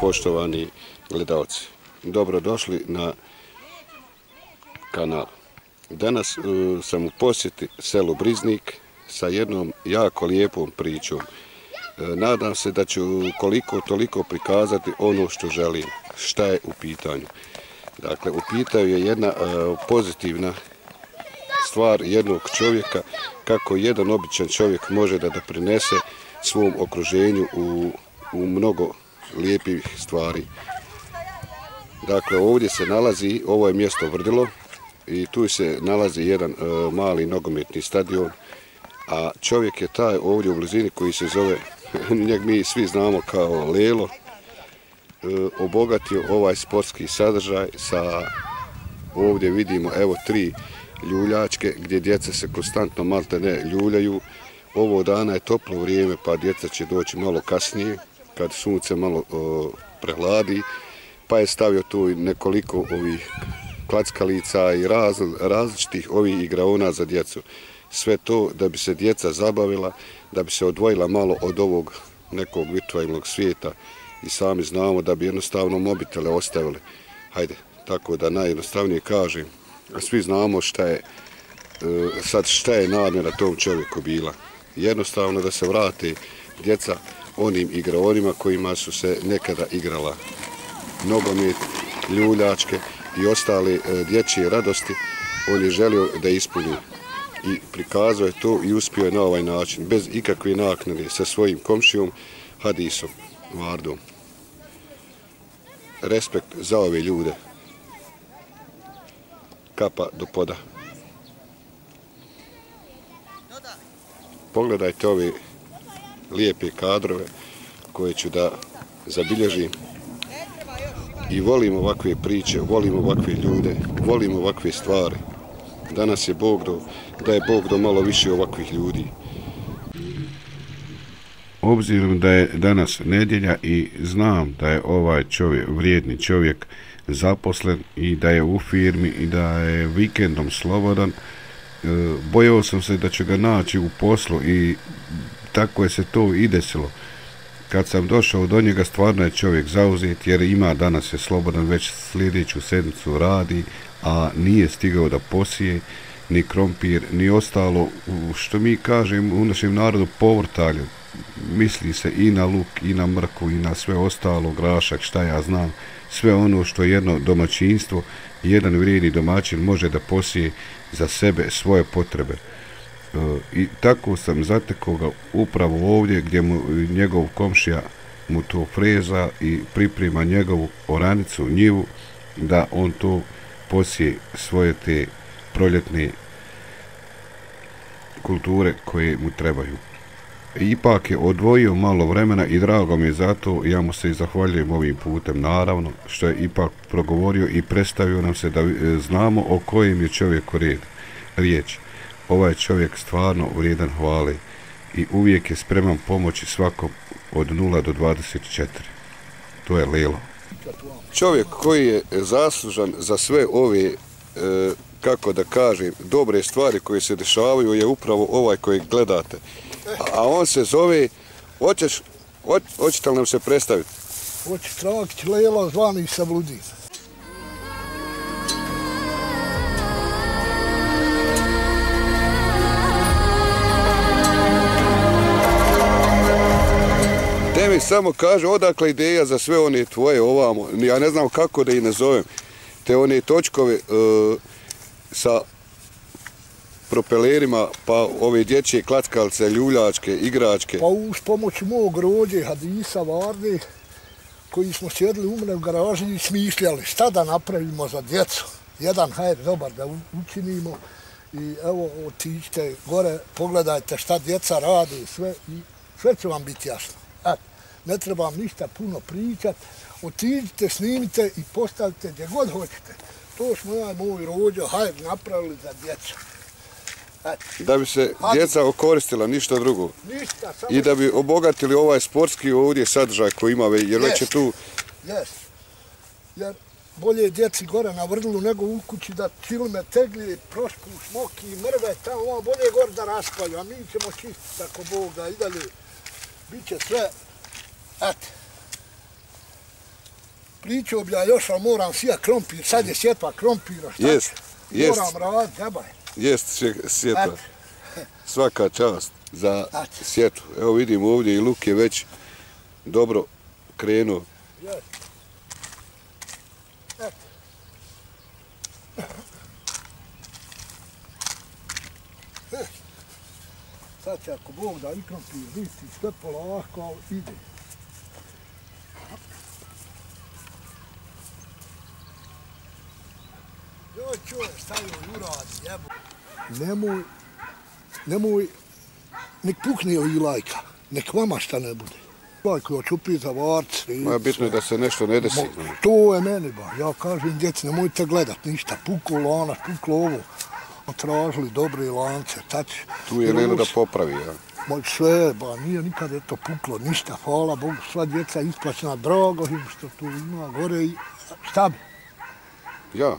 poštovani gledalci. Dobrodošli na kanal. Danas sam u posjeti selu Briznik sa jednom jako lijepom pričom. Nadam se da ću koliko toliko prikazati ono što želim, šta je u pitanju. Dakle, u pitanju je jedna pozitivna stvar jednog čovjeka, kako jedan običan čovjek može da doprinese svom okruženju u mnogo lijepih stvari. Dakle, ovdje se nalazi, ovo je mjesto Vrdilo i tu se nalazi jedan mali nogometni stadion, a čovjek je taj ovdje u blizini koji se zove, njeg mi svi znamo kao Lelo, obogatio ovaj sportski sadržaj sa, ovdje vidimo evo 3 ljuljačke gdje djeca se konstantno maltene ljuljaju. Ovo dana je toplo vrijeme pa djeca će doći malo kasnije kad sunce malo prehladi, pa je stavio tu nekoliko ovih klackalica i različitih ovih igraona za djecu. Sve to da bi se djeca zabavila, da bi se odvojila malo od ovog nekog virtualnog svijeta i sami znamo da bi jednostavno mobitele ostavili. Hajde, tako da najjednostavnije kažem, a svi znamo šta je namjera tom čovjeku bila. Jednostavno da se vrate djeca onim igraonima kojima su se nekada igrala. Nogomet, ljuljačke i ostale dječje radosti, on je želio da ispuni. I prikazao je to i uspio je na ovaj način, bez ikakve naknade, sa svojim komšijom Hadisom Vardom. Respekt za ove ljude. Kapa do poda. Pogledajte ove lijepe kadrove koje ću da zabilježim. I volim ovakve priče, volim ovakve ljude, volim ovakve stvari. Danas je da je Bog do malo više ovakvih ljudi. Obzirom da je danas nedjelja i znam da je ovaj čovjek, vrijedni čovjek, zaposlen i da je u firmi i da je vikendom slobodan, bojao sam se da ću ga naći u poslu i tako je se to i desilo. Kad sam došao do njega, stvarno je čovjek zauzet jer ima, danas je slobodan, već sljedeću sedmicu radi, a nije stigao da posije ni krompir, ni ostalo, što mi kažem u našem narodu, povrtalje. Misli se i na luk, i na mrku, i na sve ostalo, grašak, šta ja znam, sve ono što jedno domaćinstvo, jedan vrijedni domaćin može da posije za sebe, svoje potrebe. I tako sam zatekao ga upravo ovdje gdje mu njegov komšija mu to freza i priprema njegovu oranicu, njivu, da on to posije svoje te proljetne kulture koje mu trebaju. Ipak je odvojio malo vremena i drago mi je zato, ja mu se i zahvaljujem ovim putem, naravno, što je ipak progovorio i predstavio nam se da znamo o kojem je čovjeku riječ. Ovaj čovjek stvarno vrijedan hvale i uvijek je spreman pomoći svakom od 0 do 24. To je Lelo. Čovjek koji je zaslužan za sve ove, kako da kažem, dobre stvari koje se dešavaju je upravo ovaj koji gledate. A on se zove, hoćete li nam se predstaviti? Hoće Trakić Lelo, zvani Savludin. Te mi samo kaže odakle ideja za sve one tvoje ovamo, ja ne znam kako da ih nazovem, te one točkove sa propelerima, pa ove dječje klackalce, ljuljačke, igračke. Pa uz pomoć mog rođe Hadisa Varde, koji smo sjedili umre u garaži i smišljali šta da napravimo za djecu. Jedan hajde dobar da učinimo i evo otiđite gore, pogledajte šta djeca rade i sve će vam biti jasno. Ne treba vam ništa puno pričati, otiđite, snimite i postavite gdje god hoćete. To smo ja i moj rođo, hajde, napravili za djecu. Da bi se djeca okoristila, ništa drugo. Ništa, samo... I da bi obogatili ovaj sportski ovdje sadržaj koji ima, jer već je tu... Jer bolje djeci gore na Vrdilu nego u kući da čilme, teglje, prošku, šmoki, mrve, tamo bolje gore da raspaju, a mi ćemo čistiti ako Bog da i dalje. Biće sve, eto. Pričao bi ja još, ali moram sijat krompir, sad je sjetva krompira, šta Jest, jest. moram raditi, debaj. Jest sjetva. Svaka čast za sjetvu. Evo vidim ovdje i luk je već dobro krenuo. Sad će ako Bog da i krompir visi, sve polako, ali ide. Joj čuje, stavio uradi, jebo. Nemoj, nek pukne lilajka, nek vama šta ne bude. Lajko je čupi za varc. Moja bitno je da se nešto ne desi. To je meni ba, ja kažem djeci, nemojte gledat ništa, puklo lanac, puklo ovo. Tražili dobre lance, tu je Leno da popravi, ja? Sve, ba, nije nikad je to puklo, ništa, hvala Bogu, sva djeca isplaćena, drago im što tu ima gore i šta bi? Ja?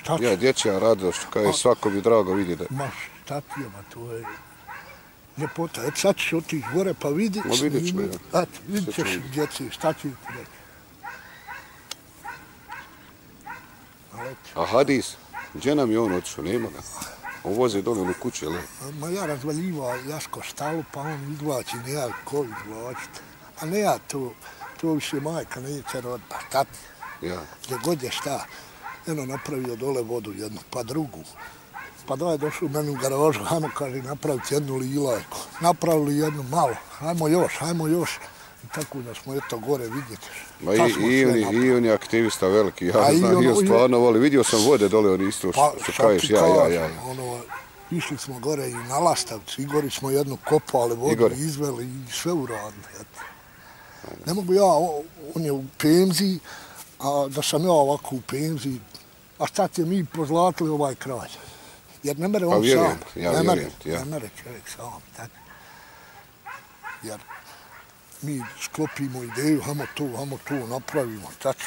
Šta ti? Ja, dječja radost, kao je svako bi drago vidi da... Ma šta ti je, ma to je ljepota, et sad ćeš otići gore pa vidi, Ma vidit ćemo, ja. Et, vidit ćeš djeci, šta će ti reći? A Hadis? Gdje nam je on otišao? Nema ga. On voze dole u kuću, ali? Ma ja razvaljiva Jasko štalu, pa on izvlači, ne ja ko izvlačiti. A ne ja to više majka neće rodba, šta ti? Ja. Gdje god je šta, jedno napravio dole vodu jednu, pa drugu. Pa da je došao meni u garažu, hajmo, kaže, napraviti jednu lilajku. Napravili jednu malo, hajmo još. I tako da smo eto gore vidjeti. Ma i on je aktivista veliki, ja znam, i on stvarno voli. Vidio sam vode dole, on isto što kažeš, ja. Išli smo gore i na Lastavcu, Igori smo jednu kopali vodu, izveli i sve uradili. Ne mogu ja, on je u penziji, a da sam ja ovako u penziji, a šta će mi pozlatili ovaj kraj? Jer ne mere on sam, ne mere čovjek sam. Jer mi sklopimo ideju, hajmo to napravimo, tako.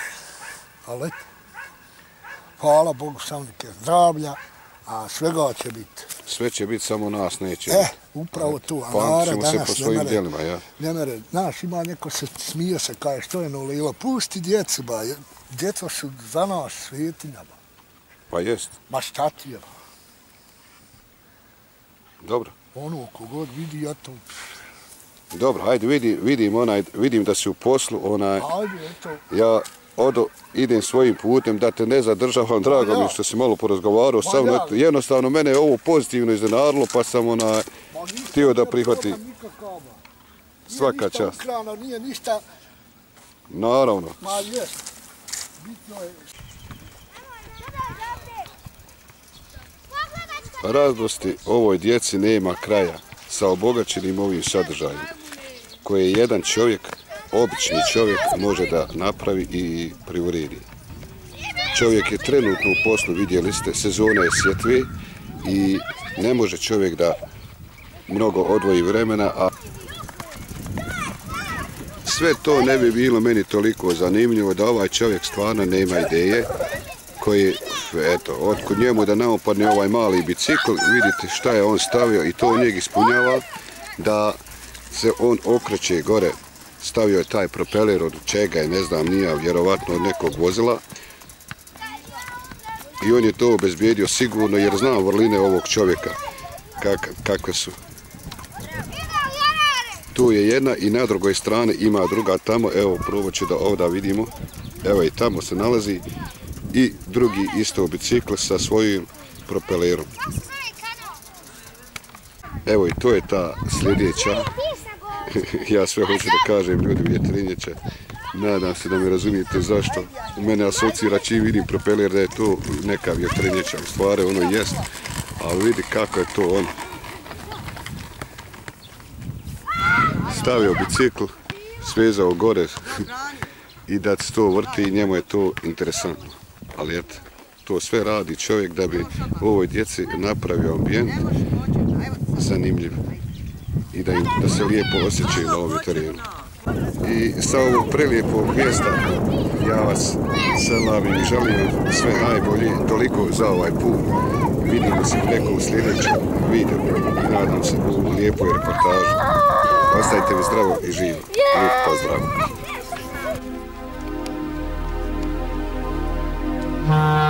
Ali, hvala Bogu, samo neke zdravlja, a svega će biti. Sve će biti, samo nas neće. Upravo to, a Pamćemo se po svojim djelima, ja. Ne mere, znaš, ima neko se smije se, kaže, što je Nolila, pusti djecu, ba, djeca su za nas svetinja, ba. Pa jest. Ma šta ti je, ba. Dobro. Ono, kogod vidi, ja to... Dobro, hajde, vidim da si u poslu, Ajde, eto. Ja idem svojim putem, da te ne zadržavam, drago mi što si malo porazgovarao sa mnom, jednostavno mene je ovo pozitivno iznenadilo, pa sam htio da prihvati. Svaka čast. Nije ništa ukrano, nije ništa... Naravno. Ma jest, bitno je... Radosti ovoj djeci nema kraja sa obogaćenim ovim sadržajem koje jedan čovjek, obični čovjek, može da napravi i priuredi. Čovjek je trenutno u poslu, vidjeli ste, sezona je sjetve i ne može čovjek da mnogo odvoji vremena, a sve to ne bi bilo meni toliko zanimljivo da ovaj čovjek stvarno nema ideje koji, eto, otkud njemu da naopadne ovaj mali bicikl, vidite šta je on stavio i to njeg ispunjava, da se on okreće gore, stavio je taj propeler od čega je, ne znam, nije, vjerovatno od nekog vozila i on je to obezbijedio sigurno jer zna vrline ovog čovjeka kakve su. Tu je jedna i na drugoj strani ima druga tamo, evo probat ću da ovdje vidimo, evo i tamo se nalazi i drugi isto bicikl sa svojim propelerom. Evo i to je ta sljedeća, ja sve hoću da kažem ljudi vjetrenjeća, nadam se da me razumijete zašto. U mene asocira čim vidim propeler da je to neka vjetrenjeća, u stvari ono jest, ali vidi kako je to on. Stavio bicikl, svezao gore i da se to vrti i njemu je to interesantno. Ali eto, to sve radi čovjek da bi ovoj djeci napravio ambijent zanimljiv i da se lijepo osjećaju na ovom terenu. I sa ovog prelijepog mjesta ja vas selamim i želim vam sve najbolje, toliko za ovaj put. Vidimo se u nekom sljedećem videu i nadam se u lijepoj reportaži. Ostajte mi zdravo i živo. Lijep pozdrav. Ah